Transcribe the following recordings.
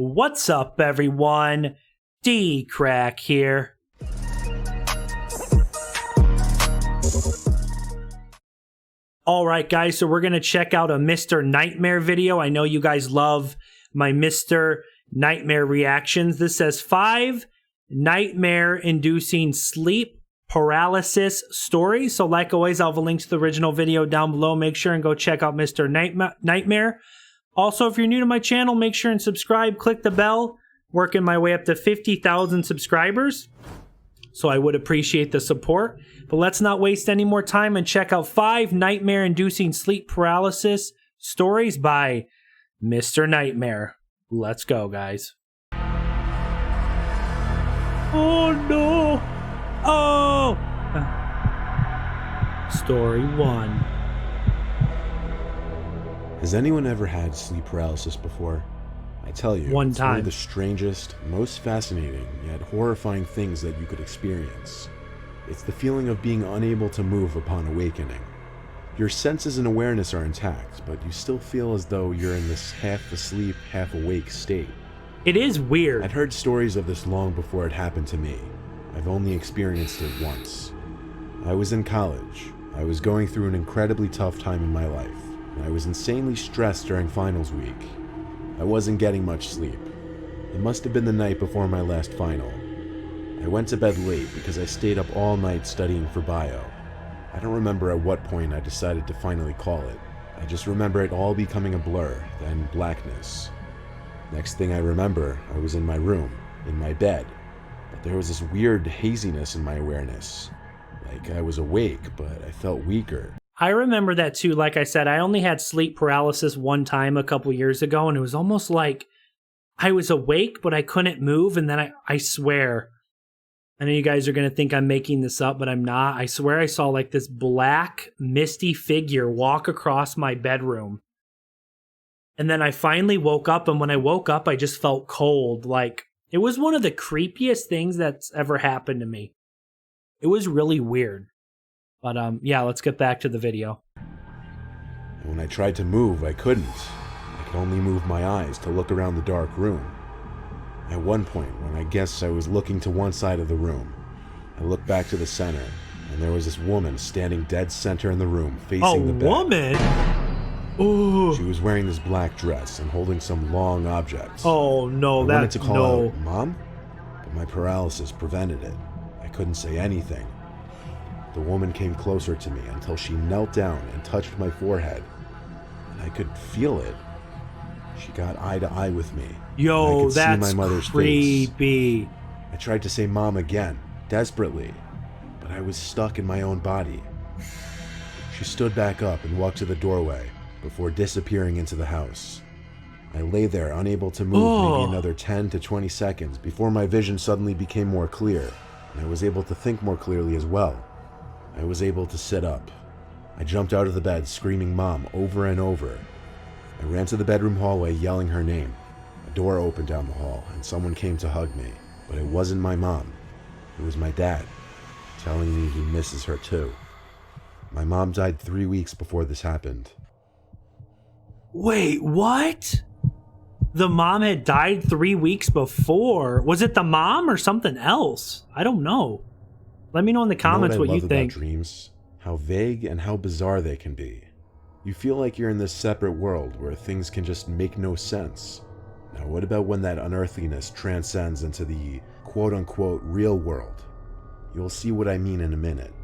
What's up, everyone? DKRACK here. Alright guys, so we're going to check out a Mr. Nightmare video. I know you guys love my Mr. Nightmare reactions. This says 5 nightmare-inducing sleep paralysis stories. So like always, I'll have a link to the original video down below. Make sure and go check out Mr. Nightmare. Also, if you're new to my channel, make sure and subscribe. Click the bell. Working my way up to 50,000 subscribers. So I would appreciate the support. But let's not waste any more time and check out 5 nightmare-inducing sleep paralysis stories by Mr. Nightmare. Let's go, guys. Oh, no. Oh. Story 1. Has anyone ever had sleep paralysis before? I tell you, one it's one of the strangest, most fascinating, yet horrifying things that you could experience. It's the feeling of being unable to move upon awakening. Your senses and awareness are intact, but you still feel as though you're in this half-asleep, half-awake state. It is weird. I'd heard stories of this long before it happened to me. I've only experienced it once. I was in college. I was going through an incredibly tough time in my life, and I was insanely stressed during finals week. I wasn't getting much sleep. It must have been the night before my last final. I went to bed late because I stayed up all night studying for bio. I don't remember at what point I decided to finally call it. I just remember it all becoming a blur, then blackness. Next thing I remember, I was in my room, in my bed, but there was this weird haziness in my awareness. Like I was awake, but I felt weaker. I remember that too. Like I said, I only had sleep paralysis one time a couple years ago, and it was almost like I was awake, but I couldn't move. And then I swear, I know you guys are going to think I'm making this up, but I'm not. I swear I saw like this black, misty figure walk across my bedroom. And then I finally woke up, and when I woke up, I just felt cold. Like, it was one of the creepiest things that's ever happened to me. It was really weird. But yeah, let's get back to the video. When I tried to move, I couldn't. I could only move my eyes to look around the dark room. At one point, when I guess I was looking to one side of the room, I looked back to the center, and there was this woman standing dead center in the room, facing the bed. A woman? Ooh. She was wearing this black dress and holding some long object. Oh no, I wanted to call out, "Mom?" But my paralysis prevented it. I couldn't say anything. The woman came closer to me until she knelt down and touched my forehead, and I could feel it. She got eye to eye with me. Yo, I could that's see my mother's creepy. face. I tried to say "Mom" again, desperately, but I was stuck in my own body. She stood back up and walked to the doorway before disappearing into the house. I lay there unable to move maybe another 10 to 20 seconds before my vision suddenly became more clear, and I was able to think more clearly as well. I was able to sit up. I jumped out of the bed screaming "Mom" over and over. I ran to the bedroom hallway yelling her name. A door opened down the hall and someone came to hug me, but it wasn't my mom. It was my dad, telling me he misses her too. My mom died 3 weeks before this happened. Wait, what? The mom had died 3 weeks before. Was it the mom or something else? I don't know. Let me know in the comments what you think. About dreams, how vague and how bizarre they can be. You feel like you're in this separate world where things can just make no sense. Now, what about when that unearthliness transcends into the quote-unquote real world? You'll see what I mean in a minute.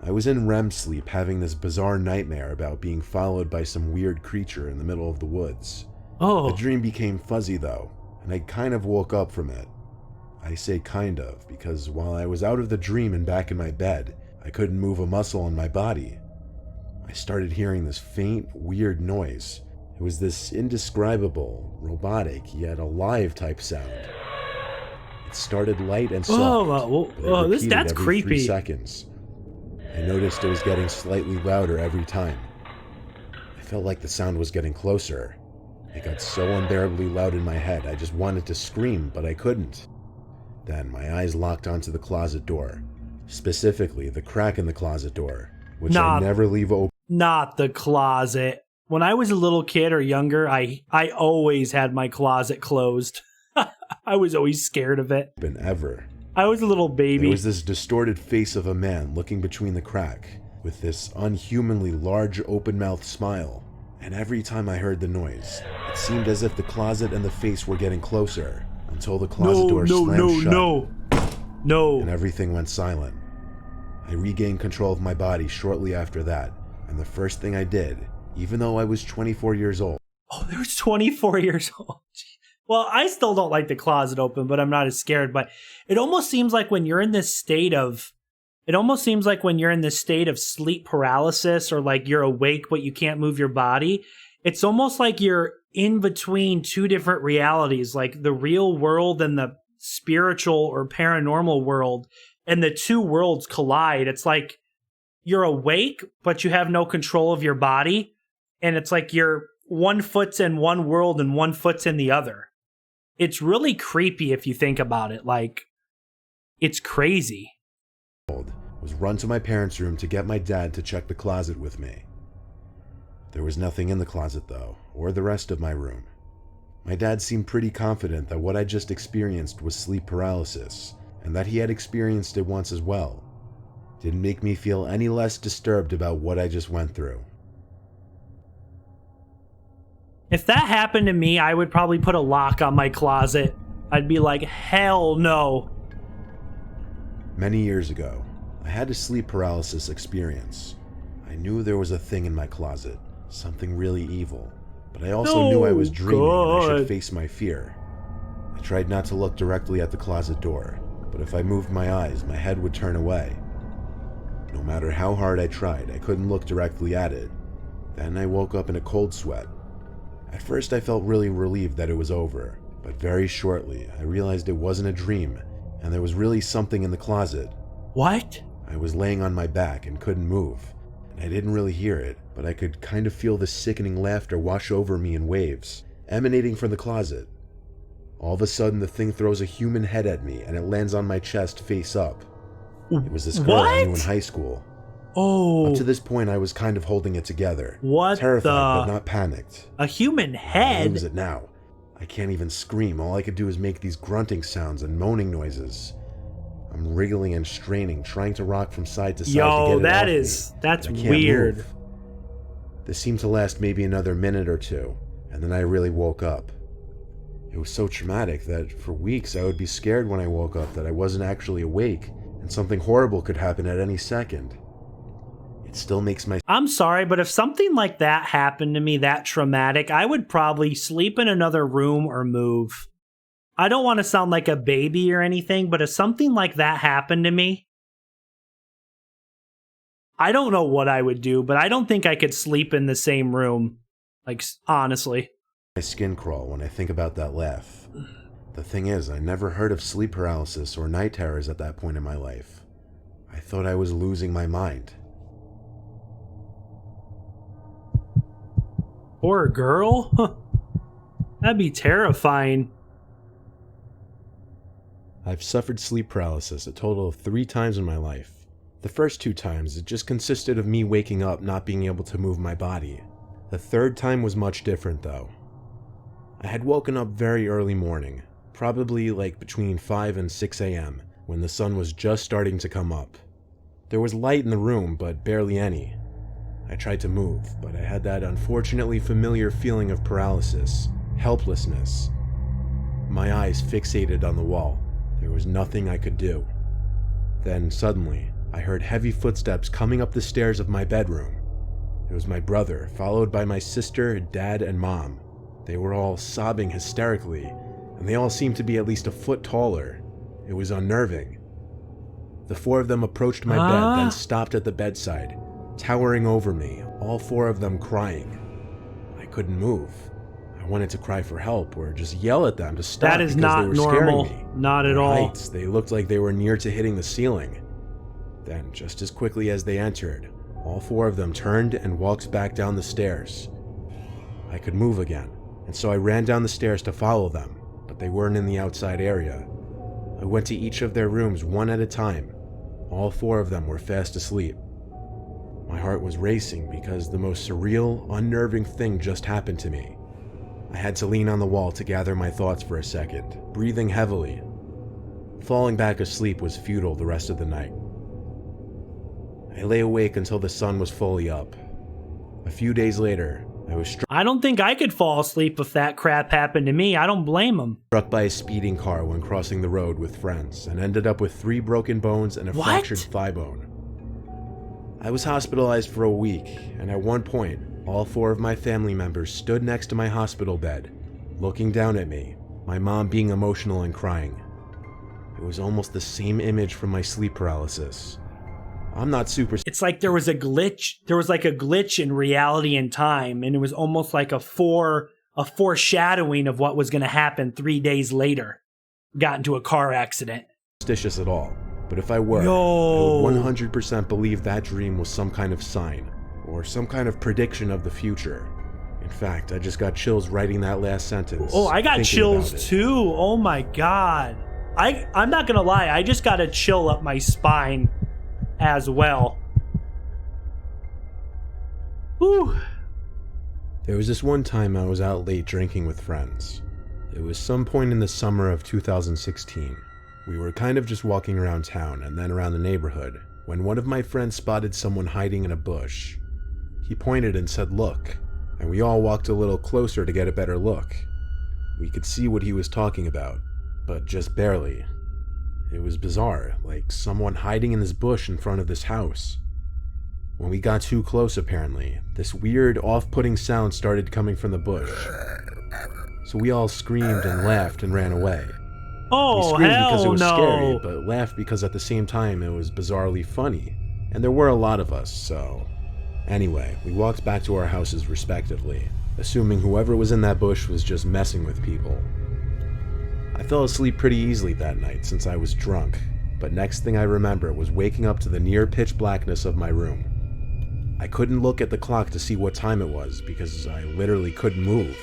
I was in REM sleep having this bizarre nightmare about being followed by some weird creature in the middle of the woods. Oh. The dream became fuzzy though, and I kind of woke up from it. I say kind of, because while I was out of the dream and back in my bed, I couldn't move a muscle in my body. I started hearing this faint, weird noise. It was this indescribable, robotic, yet alive type sound. It started light and soft. That's creepy. 3 seconds. I noticed it was getting slightly louder every time. I felt like the sound was getting closer. It got so unbearably loud in my head, I just wanted to scream, but I couldn't. Then my eyes locked onto the closet door, specifically the crack in the closet door, which I never leave open. Not the closet. When I was a little kid or younger, I always had my closet closed. I was always scared of it. Ever. I was a little baby. There was this distorted face of a man looking between the crack with this unhumanly large open-mouthed smile. And every time I heard the noise, it seemed as if the closet and the face were getting closer until the closet door slammed shut. No. And everything went silent. I regained control of my body shortly after that, and the first thing I did, even though I was 24 years old. Oh, they were 24 years old. Well, I still don't like the closet open, but I'm not as scared. But it almost seems like when you're in this state of, sleep paralysis, or like you're awake but you can't move your body, it's almost like you're in between two different realities, like the real world and the spiritual or paranormal world, and the two worlds collide. It's like you're awake, but you have no control of your body, and it's like you're one foot's in one world and one foot's in the other. It's really creepy if you think about it. Like, it's crazy. Was run to my parents' room to get my dad to check the closet with me. There was nothing in the closet though, or the rest of my room. My dad seemed pretty confident that what I just experienced was sleep paralysis, and that he had experienced it once as well. Didn't make me feel any less disturbed about what I just went through. If that happened to me, I would probably put a lock on my closet. I'd be like, hell no. Many years ago, I had a sleep paralysis experience. I knew there was a thing in my closet, something really evil, but I also knew I was dreaming and I should face my fear. I tried not to look directly at the closet door, but if I moved my eyes, my head would turn away. No matter how hard I tried, I couldn't look directly at it. Then I woke up in a cold sweat. At first I felt really relieved that it was over, but very shortly I realized it wasn't a dream, and there was really something in the closet. What? I was laying on my back and couldn't move, and I didn't really hear it, but I could kind of feel the sickening laughter wash over me in waves, emanating from the closet. All of a sudden the thing throws a human head at me and it lands on my chest face up. It was this girl I knew in high school. Oh. Up to this point I was kind of holding it together. What? Terrified but not panicked. A human head? I lose it now. I can't even scream. All I could do is make these grunting sounds and moaning noises. I'm wriggling and straining, trying to rock from side to side to get it off me. That's I can't weird. move. This seemed to last maybe another minute or two, and then I really woke up. It was so traumatic that for weeks I would be scared when I woke up that I wasn't actually awake and something horrible could happen at any second. It still makes my... I'm sorry, but if something like that happened to me, that traumatic, I would probably sleep in another room or move. I don't want to sound like a baby or anything, but if something like that happened to me, I don't know what I would do, but I don't think I could sleep in the same room. Like, honestly. My skin crawl when I think about that laugh. The thing is, I never heard of sleep paralysis or night terrors at that point in my life. I thought I was losing my mind. Poor girl? Huh. That'd be terrifying. I've suffered sleep paralysis a total of 3 times in my life. The first 2 times, it just consisted of me waking up not being able to move my body. The third time was much different though. I had woken up very early morning, probably like between 5 and 6 a.m., when the sun was just starting to come up. There was light in the room, but barely any. I tried to move, but I had that unfortunately familiar feeling of paralysis, helplessness. My eyes fixated on the wall. There was nothing I could do. Then suddenly, I heard heavy footsteps coming up the stairs of my bedroom. It was my brother, followed by my sister, dad, and mom. They were all sobbing hysterically, and they all seemed to be at least a foot taller. It was unnerving. The 4 of them approached my bed, then stopped at the bedside, towering over me, all 4 of them crying. I couldn't move. I wanted to cry for help or just yell at them to stop. That is not normal. Not at all. Heights, they looked like they were near to hitting the ceiling. Then, just as quickly as they entered, all 4 of them turned and walked back down the stairs. I could move again, and so I ran down the stairs to follow them, but they weren't in the outside area. I went to each of their rooms one at a time. All 4 of them were fast asleep. My heart was racing because the most surreal, unnerving thing just happened to me. I had to lean on the wall to gather my thoughts for a second, breathing heavily. Falling back asleep was futile the rest of the night. I lay awake until the sun was fully up. A few days later, I was I don't think I could fall asleep if that crap happened to me. I don't blame him. struck by a speeding car when crossing the road with friends and ended up with 3 broken bones and a fractured thigh bone. I was hospitalized for a week, and at one point, all 4 of my family members stood next to my hospital bed, looking down at me, my mom being emotional and crying. It was almost the same image from my sleep paralysis. I'm not super... It's like there was a glitch. There was like a glitch in reality and time, and it was almost like a foreshadowing of what was going to happen 3 days later. Got into a car accident. superstitious at all, but if I were, I would 100% believe that dream was some kind of sign, or some kind of prediction of the future. In fact, I just got chills writing that last sentence. Oh, I got thinking chills about it. too. Oh my God. I'm not going to lie. I just got a chill up my spine as well. Whew. There was this one time I was out late drinking with friends. It was some point in the summer of 2016. We were kind of just walking around town and then around the neighborhood when one of my friends spotted someone hiding in a bush. He pointed and said, "Look," and we all walked a little closer to get a better look. We could see what he was talking about, but just barely. It was bizarre, like someone hiding in this bush in front of this house. When we got too close, apparently, this weird, off-putting sound started coming from the bush. So we all screamed and laughed and ran away. Oh, we screamed because it hell was no. scary, but laughed because at the same time it was bizarrely funny. And there were a lot of us, so... Anyway, we walked back to our houses respectively, assuming whoever was in that bush was just messing with people. I fell asleep pretty easily that night since I was drunk, but next thing I remember was waking up to the near pitch blackness of my room. I couldn't look at the clock to see what time it was because I literally couldn't move.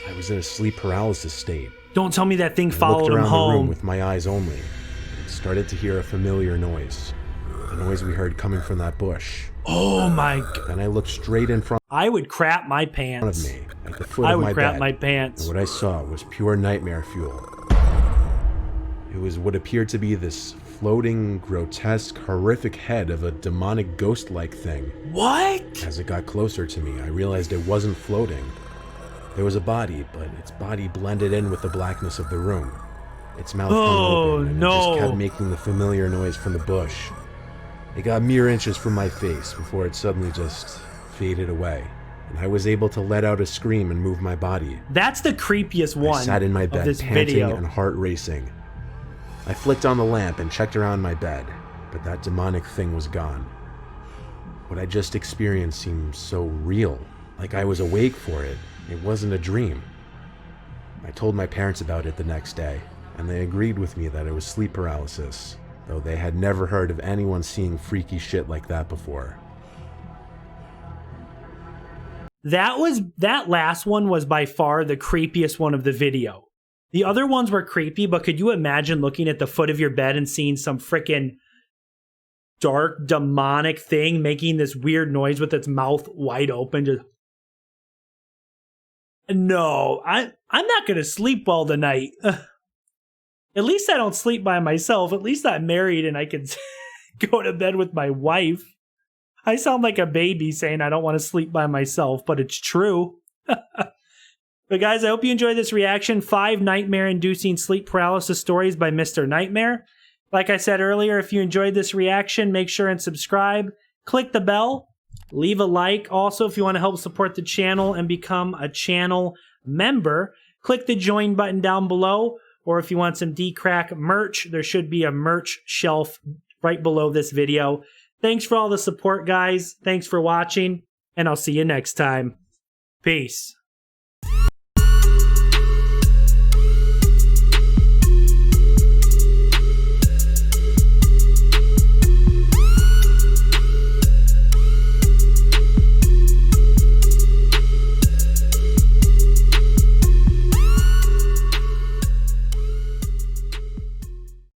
I was in a sleep paralysis state. Don't tell me that thing I followed looked him around the room home. with my eyes only and started to hear a familiar noise. The noise we heard coming from that bush. Oh my God. Then I looked straight in front I would crap my of pants. me at the foot I of would my crap bed. my And pants. what I saw was pure nightmare fuel. It was what appeared to be this floating, grotesque, horrific head of a demonic ghost-like thing. What? As it got closer to me, I realized it wasn't floating. There was a body, but its body blended in with the blackness of the room. Its mouth hung open, and it just kept making the familiar noise from the bush. It got mere inches from my face before it suddenly just faded away, and I was able to let out a scream and move my body. That's the creepiest one I sat in my of bed, this panting video. and heart racing. I flicked on the lamp and checked around my bed, but that demonic thing was gone. What I just experienced seemed so real, like I was awake for it. It wasn't a dream. I told my parents about it the next day, and they agreed with me that it was sleep paralysis, though they had never heard of anyone seeing freaky shit like that before. That last one was by far the creepiest one of the video. The other ones were creepy, but could you imagine looking at the foot of your bed and seeing some freaking dark, demonic thing making this weird noise with its mouth wide open? Just... No, I'm not going to sleep well tonight. At least I don't sleep by myself. At least I'm married and I can go to bed with my wife. I sound like a baby saying I don't want to sleep by myself, but it's true. But guys, I hope you enjoyed this reaction. 5 nightmare-inducing sleep paralysis stories by Mr. Nightmare. Like I said earlier, if you enjoyed this reaction, make sure and subscribe. Click the bell. Leave a like. Also, if you want to help support the channel and become a channel member, click the join button down below. Or if you want some DKRACK merch, there should be a merch shelf right below this video. Thanks for all the support, guys. Thanks for watching, and I'll see you next time. Peace.